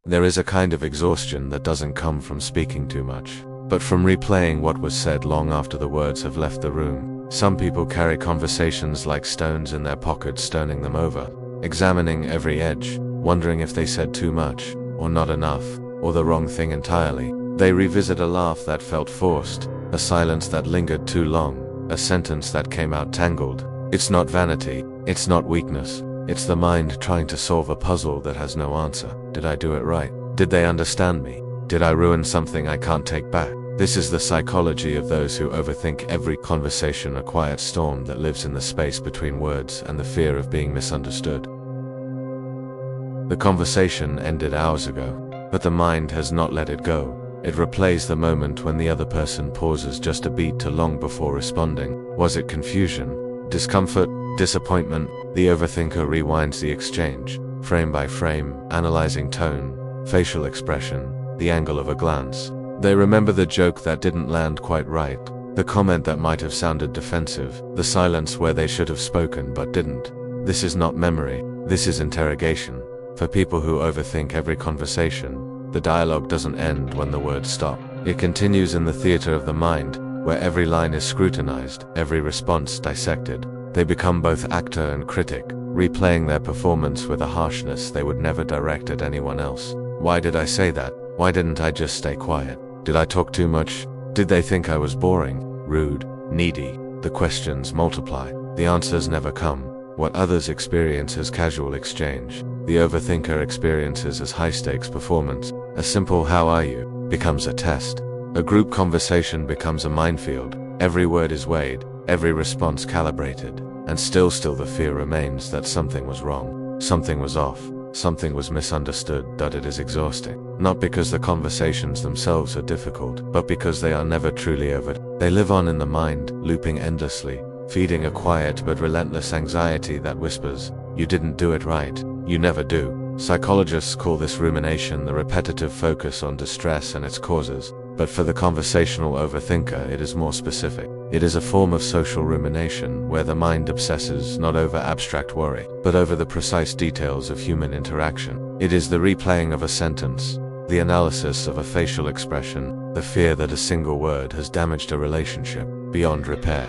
There is a kind of exhaustion that doesn't come from speaking too much, but from replaying what was said long after the words have left the room. Some people carry conversations like stones in their pockets, turning them over, examining every edge, wondering if they said too much, or not enough, or the wrong thing entirely. They revisit a laugh that felt forced, a silence that lingered too long, a sentence that came out tangled. It's not vanity, it's not weakness, it's the mind trying to solve a puzzle that has no answer. Did I do it right? Did they understand me? Did I ruin something I can't take back? This is the psychology of those who overthink every conversation, a quiet storm that lives in the space between words and the fear of being misunderstood. The conversation ended hours ago, but the mind has not let it go. It replays the moment when the other person pauses just a beat too long before responding. Was it confusion, discomfort, disappointment? The overthinker rewinds the exchange, frame by frame, analyzing tone, facial expression, the angle of a glance. They remember the joke that didn't land quite right, the comment that might have sounded defensive, the silence where they should have spoken but didn't. This is not memory, this is interrogation. For people who overthink every conversation, the dialogue doesn't end when the words stop. It continues in the theater of the mind, where every line is scrutinized, every response dissected. They become both actor and critic, replaying their performance with a harshness they would never direct at anyone else. Why did I say that? Why didn't I just stay quiet? Did I talk too much? Did they think I was boring, rude, needy? The questions multiply. The answers never come. What others experience as casual exchange, the overthinker experiences as high-stakes performance. A simple "how are you" becomes a test. A group conversation becomes a minefield. Every word is weighed, every response calibrated, and still the fear remains that something was wrong, something was off, something was misunderstood. It is exhausting, not because the conversations themselves are difficult, but because they are never truly over. They live on in the mind, looping endlessly, feeding a quiet but relentless anxiety that whispers, "You didn't do it right, you never do." Psychologists call this rumination, the repetitive focus on distress and its causes, but for the conversational overthinker it is more specific. It is a form of social rumination, where the mind obsesses not over abstract worry, but over the precise details of human interaction. It is the replaying of a sentence, the analysis of a facial expression, the fear that a single word has damaged a relationship beyond repair.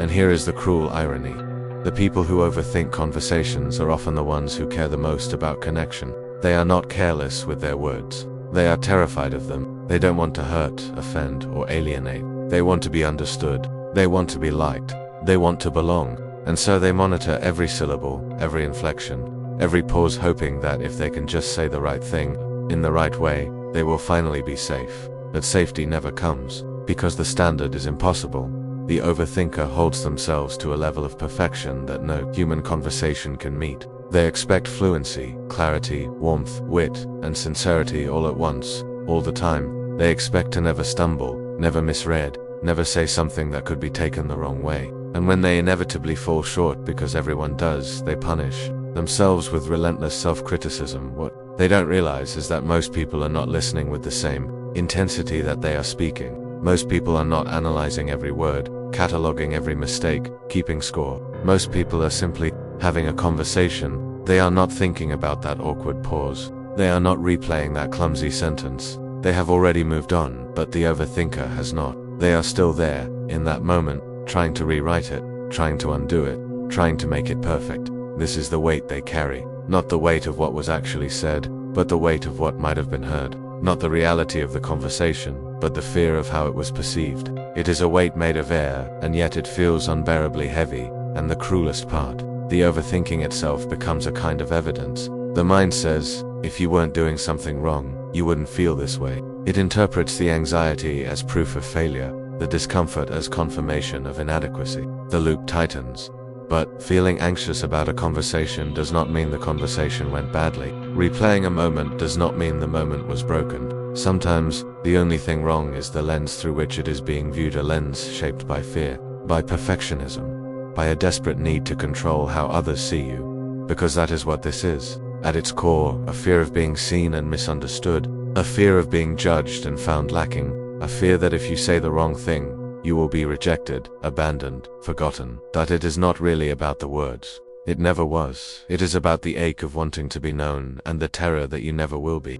And here is the cruel irony. The people who overthink conversations are often the ones who care the most about connection. They are not careless with their words. They are terrified of them. They don't want to hurt, offend, or alienate. They want to be understood. They want to be liked. They want to belong. And so they monitor every syllable, every inflection, every pause, hoping that if they can just say the right thing, in the right way, they will finally be safe. But safety never comes, because the standard is impossible. The overthinker holds themselves to a level of perfection that no human conversation can meet. They expect fluency, clarity, warmth, wit, and sincerity all at once, all the time. They expect to never stumble, never misread, never say something that could be taken the wrong way. And when they inevitably fall short, because everyone does, they punish themselves with relentless self-criticism. What they don't realize is that most people are not listening with the same intensity that they are speaking. Most people are not analyzing every word, cataloging every mistake, keeping score. Most people are simply having a conversation. They are not thinking about that awkward pause. They are not replaying that clumsy sentence. They have already moved on, but the overthinker has not. They are still there, in that moment, trying to rewrite it, trying to undo it, trying to make it perfect. This is the weight they carry. Not the weight of what was actually said, but the weight of what might have been heard. Not the reality of the conversation, but the fear of how it was perceived. It is a weight made of air, and yet it feels unbearably heavy. And the cruelest part, the overthinking itself becomes a kind of evidence. The mind says, if you weren't doing something wrong, you wouldn't feel this way. It interprets the anxiety as proof of failure, the discomfort as confirmation of inadequacy. The loop tightens. But feeling anxious about a conversation does not mean the conversation went badly. Replaying a moment does not mean the moment was broken. Sometimes, the only thing wrong is the lens through which it is being viewed, a lens shaped by fear, by perfectionism, by a desperate need to control how others see you. Because that is what this is. At its core, a fear of being seen and misunderstood, a fear of being judged and found lacking, a fear that if you say the wrong thing, you will be rejected, abandoned, forgotten. That it is not really about the words. It never was. It is about the ache of wanting to be known and the terror that you never will be.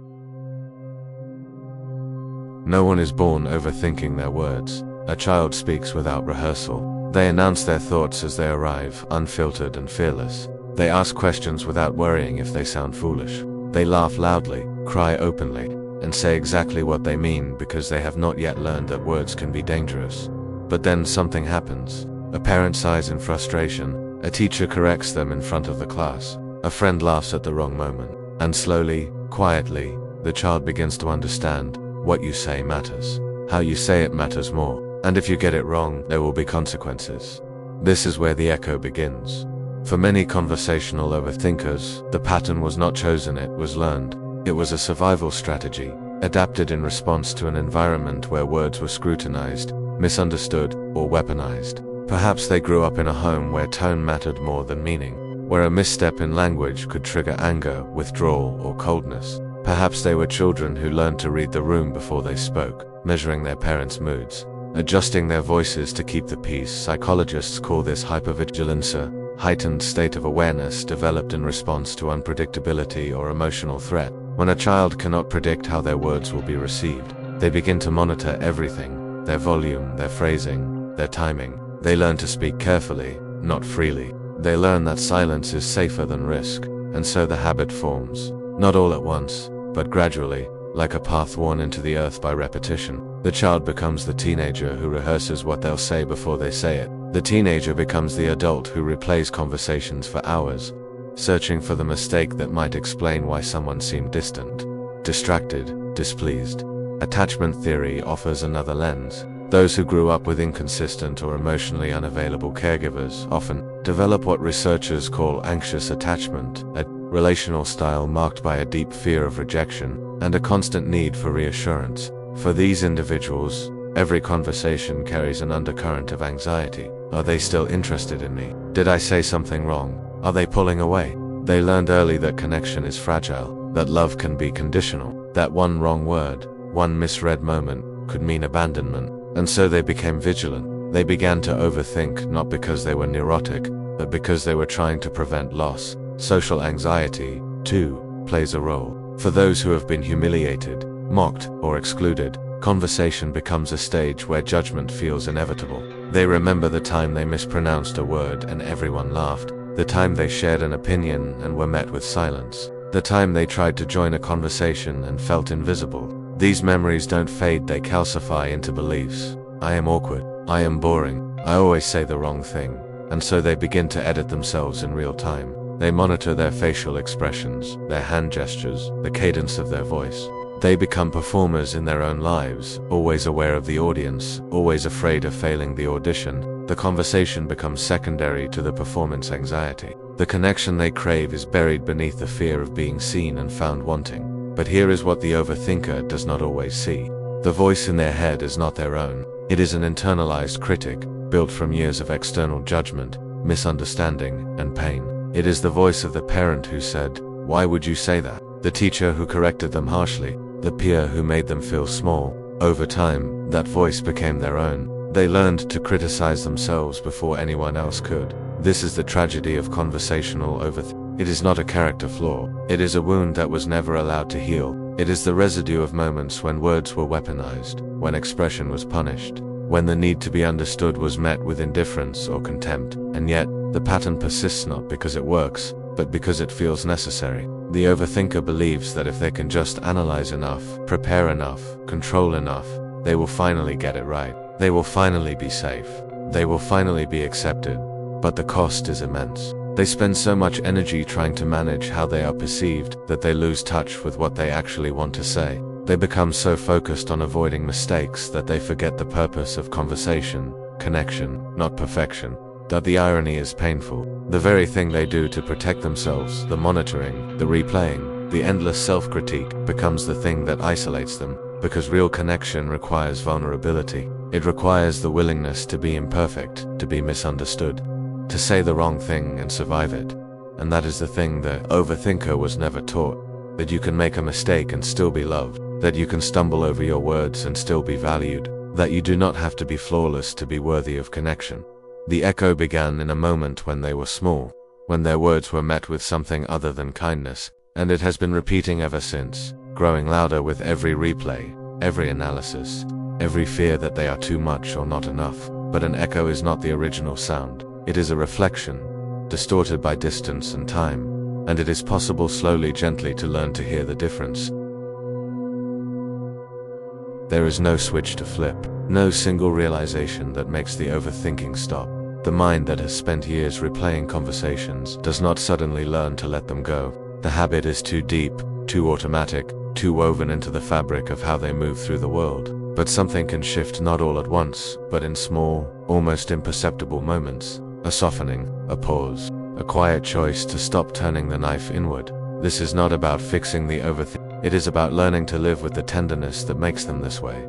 No one is born overthinking their words. A child speaks without rehearsal. They announce their thoughts as they arrive, unfiltered and fearless. They ask questions without worrying if they sound foolish. They laugh loudly, cry openly, and say exactly what they mean because they have not yet learned that words can be dangerous. But then something happens. A parent sighs in frustration, a teacher corrects them in front of the class, a friend laughs at the wrong moment, and slowly, quietly, the child begins to understand what you say matters. How you say it matters more, and if you get it wrong, there will be consequences. This is where the echo begins. For many conversational overthinkers, the pattern was not chosen, it was learned. It was a survival strategy, adapted in response to an environment where words were scrutinized, misunderstood, or weaponized. Perhaps they grew up in a home where tone mattered more than meaning, where a misstep in language could trigger anger, withdrawal, or coldness. Perhaps they were children who learned to read the room before they spoke, measuring their parents' moods, adjusting their voices to keep the peace. Psychologists call this hypervigilance, a heightened state of awareness developed in response to unpredictability or emotional threat. When a child cannot predict how their words will be received, they begin to monitor everything: their volume, their phrasing, their timing. They learn to speak carefully, not freely. They learn that silence is safer than risk, and so the habit forms. Not all at once, but gradually, like a path worn into the earth by repetition. The child becomes the teenager who rehearses what they'll say before they say it. The teenager becomes the adult who replays conversations for hours, searching for the mistake that might explain why someone seemed distant, distracted, displeased. Attachment theory offers another lens. Those who grew up with inconsistent or emotionally unavailable caregivers often develop what researchers call anxious attachment, a relational style marked by a deep fear of rejection and a constant need for reassurance. For these individuals, every conversation carries an undercurrent of anxiety. Are they still interested in me? Did I say something wrong? Are they pulling away? They learned early that connection is fragile, that love can be conditional, that one wrong word, one misread moment, could mean abandonment, and so they became vigilant. They began to overthink not because they were neurotic, but because they were trying to prevent loss. Social anxiety, too, plays a role. For those who have been humiliated, mocked, or excluded, conversation becomes a stage where judgment feels inevitable. They remember the time they mispronounced a word and everyone laughed, the time they shared an opinion and were met with silence, the time they tried to join a conversation and felt invisible. These memories don't fade, they calcify into beliefs. I am awkward. I am boring. I always say the wrong thing. And so they begin to edit themselves in real time. They monitor their facial expressions, their hand gestures, the cadence of their voice. They become performers in their own lives, always aware of the audience, always afraid of failing the audition. The conversation becomes secondary to the performance anxiety. The connection they crave is buried beneath the fear of being seen and found wanting. But here is what the overthinker does not always see. The voice in their head is not their own. It is an internalized critic, built from years of external judgment, misunderstanding, and pain. It is the voice of the parent who said, "Why would you say that?" The teacher who corrected them harshly, the peer who made them feel small. Over time, that voice became their own. They learned to criticize themselves before anyone else could. This is the tragedy of conversational overthinking. It is not a character flaw. It is a wound that was never allowed to heal. It is the residue of moments when words were weaponized, when expression was punished, when the need to be understood was met with indifference or contempt. And yet, the pattern persists not because it works, but because it feels necessary. The overthinker believes that if they can just analyze enough, prepare enough, control enough, they will finally get it right. They will finally be safe. They will finally be accepted. But the cost is immense. They spend so much energy trying to manage how they are perceived that they lose touch with what they actually want to say. They become so focused on avoiding mistakes that they forget the purpose of conversation, connection, not perfection. That the irony is painful. The very thing they do to protect themselves, the monitoring, the replaying, the endless self-critique, becomes the thing that isolates them, because real connection requires vulnerability. It requires the willingness to be imperfect, to be misunderstood, to say the wrong thing and survive it. And that is the thing the overthinker was never taught. That you can make a mistake and still be loved. That you can stumble over your words and still be valued. That you do not have to be flawless to be worthy of connection. The echo began in a moment when they were small, when their words were met with something other than kindness, and it has been repeating ever since, growing louder with every replay, every analysis, every fear that they are too much or not enough. But an echo is not the original sound. It is a reflection, distorted by distance and time, and it is possible slowly, gently to learn to hear the difference. There is no switch to flip, no single realization that makes the overthinking stop. The mind that has spent years replaying conversations does not suddenly learn to let them go. The habit is too deep, too automatic, too woven into the fabric of how they move through the world. But something can shift not all at once, but in small, almost imperceptible moments. A softening, a pause, a quiet choice to stop turning the knife inward. This is not about fixing the overthink. It is about learning to live with the tenderness that makes them this way.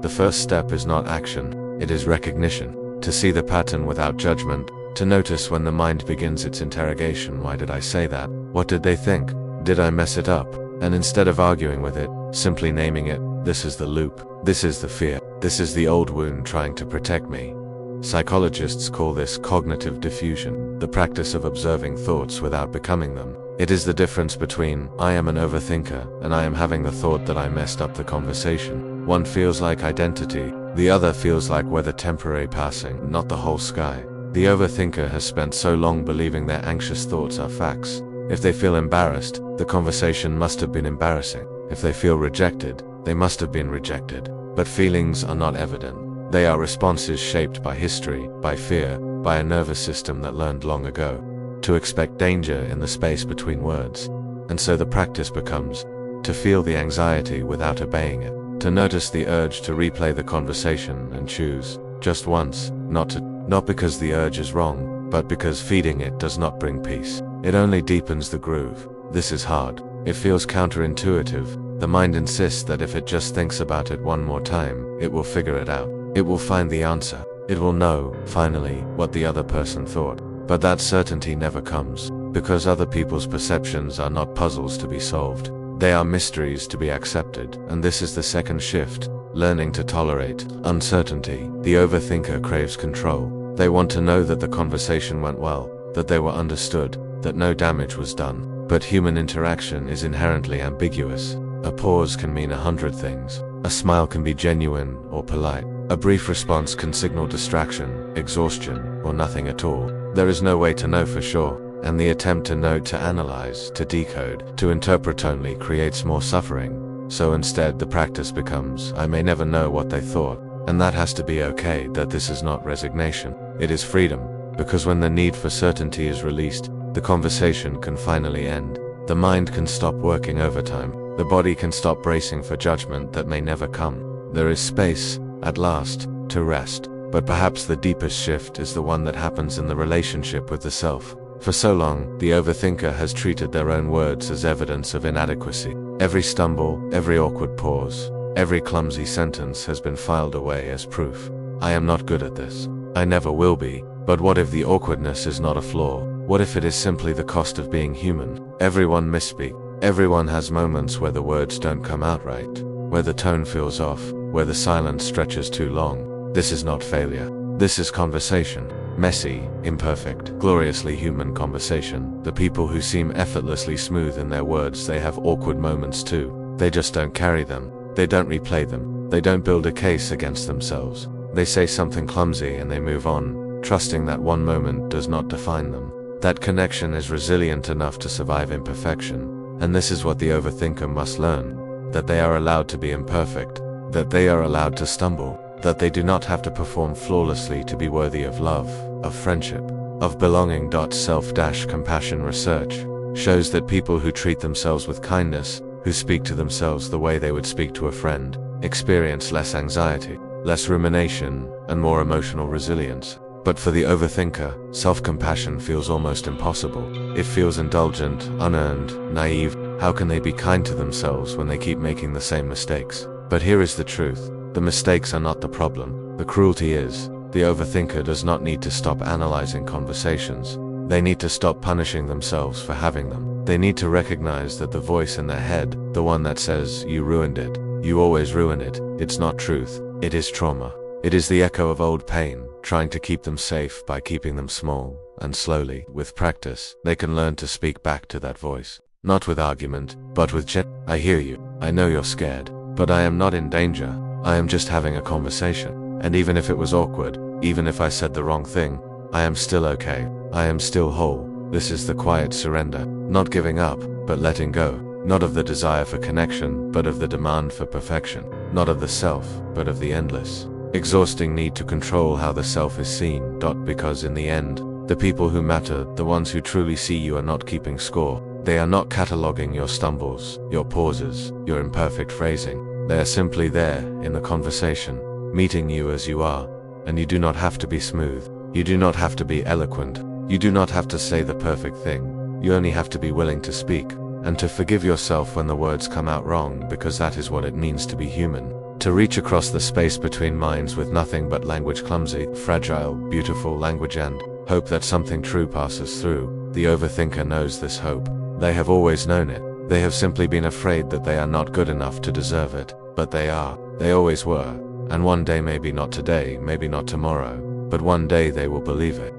The first step is not action, it is recognition. To see the pattern without judgment, to notice when the mind begins its interrogation. Why did I say that? What did they think? Did I mess it up? And instead of arguing with it, simply naming it, this is the loop, this is the fear, this is the old wound trying to protect me. Psychologists call this cognitive diffusion, the practice of observing thoughts without becoming them. It is the difference between, I am an overthinker, and I am having the thought that I messed up the conversation. One feels like identity, the other feels like weather, temporary passing, not the whole sky. The overthinker has spent so long believing their anxious thoughts are facts. If they feel embarrassed, the conversation must have been embarrassing. If they feel rejected, they must have been rejected. But feelings are not evident. They are responses shaped by history, by fear, by a nervous system that learned long ago to expect danger in the space between words. And so the practice becomes to feel the anxiety without obeying it, to notice the urge to replay the conversation and choose, just once, not because the urge is wrong, but because feeding it does not bring peace. It only deepens the groove. This is hard. It feels counterintuitive. The mind insists that if it just thinks about it one more time, it will figure it out. It will find the answer. It will know, finally, what the other person thought. But that certainty never comes, because other people's perceptions are not puzzles to be solved. They are mysteries to be accepted, and this is the second shift, learning to tolerate uncertainty. The overthinker craves control. They want to know that the conversation went well, that they were understood, that no damage was done. But human interaction is inherently ambiguous. A pause can mean 100 things. A smile can be genuine or polite. A brief response can signal distraction, exhaustion, or nothing at all. There is no way to know for sure, and the attempt to know, to analyze, to decode, to interpret only creates more suffering. So instead the practice becomes, I may never know what they thought, and that has to be okay. That this is not resignation, it is freedom, because when the need for certainty is released, the conversation can finally end. The mind can stop working overtime, the body can stop bracing for judgment that may never come. There is space, at last, to rest. But perhaps the deepest shift is the one that happens in the relationship with the self. For so long, the overthinker has treated their own words as evidence of inadequacy. Every stumble, every awkward pause, every clumsy sentence has been filed away as proof. I am not good at this. I never will be. But what if the awkwardness is not a flaw? What if it is simply the cost of being human? Everyone misspeaks. Everyone has moments where the words don't come out right, where the tone feels off, where the silence stretches too long. This is not failure. This is conversation. Messy, imperfect, gloriously human conversation. The people who seem effortlessly smooth in their words, they have awkward moments too. They just don't carry them. They don't replay them. They don't build a case against themselves. They say something clumsy and they move on, trusting that one moment does not define them. That connection is resilient enough to survive imperfection. And this is what the overthinker must learn. That they are allowed to be imperfect. That they are allowed to stumble. That they do not have to perform flawlessly to be worthy of love, of friendship, of belonging. Self-compassion research shows that people who treat themselves with kindness, who speak to themselves the way they would speak to a friend, experience less anxiety, less rumination, and more emotional resilience. But for the overthinker, self-compassion feels almost impossible. It feels indulgent, unearned, naive. How can they be kind to themselves when they keep making the same mistakes? But here is the truth. The mistakes are not the problem. The cruelty is. The overthinker does not need to stop analyzing conversations. They need to stop punishing themselves for having them. They need to recognize that the voice in their head, the one that says, you ruined it, you always ruin it, it's not truth, it is trauma. It is the echo of old pain, trying to keep them safe by keeping them small, and slowly, with practice, they can learn to speak back to that voice. Not with argument, but with I hear you, I know you're scared, But I am not in danger, I am just having a conversation. And even if it was awkward, even if I said the wrong thing, I am still okay. I am still whole. This is the quiet surrender, not giving up, but letting go. Not of the desire for connection, but of the demand for perfection. Not of the self, but of the endless, exhausting need to control how the self is seen. Because in the end, the people who matter, the ones who truly see you, are not keeping score. They are not cataloging your stumbles, your pauses, your imperfect phrasing. They are simply there, in the conversation, meeting you as you are. And you do not have to be smooth. You do not have to be eloquent. You do not have to say the perfect thing. You only have to be willing to speak, and to forgive yourself when the words come out wrong, because that is what it means to be human. To reach across the space between minds with nothing but language, clumsy, fragile, beautiful language, and hope that something true passes through. The overthinker knows this hope. They have always known it. They have simply been afraid that they are not good enough to deserve it. But they are. They always were. And one day, maybe not today, maybe not tomorrow, but one day they will believe it.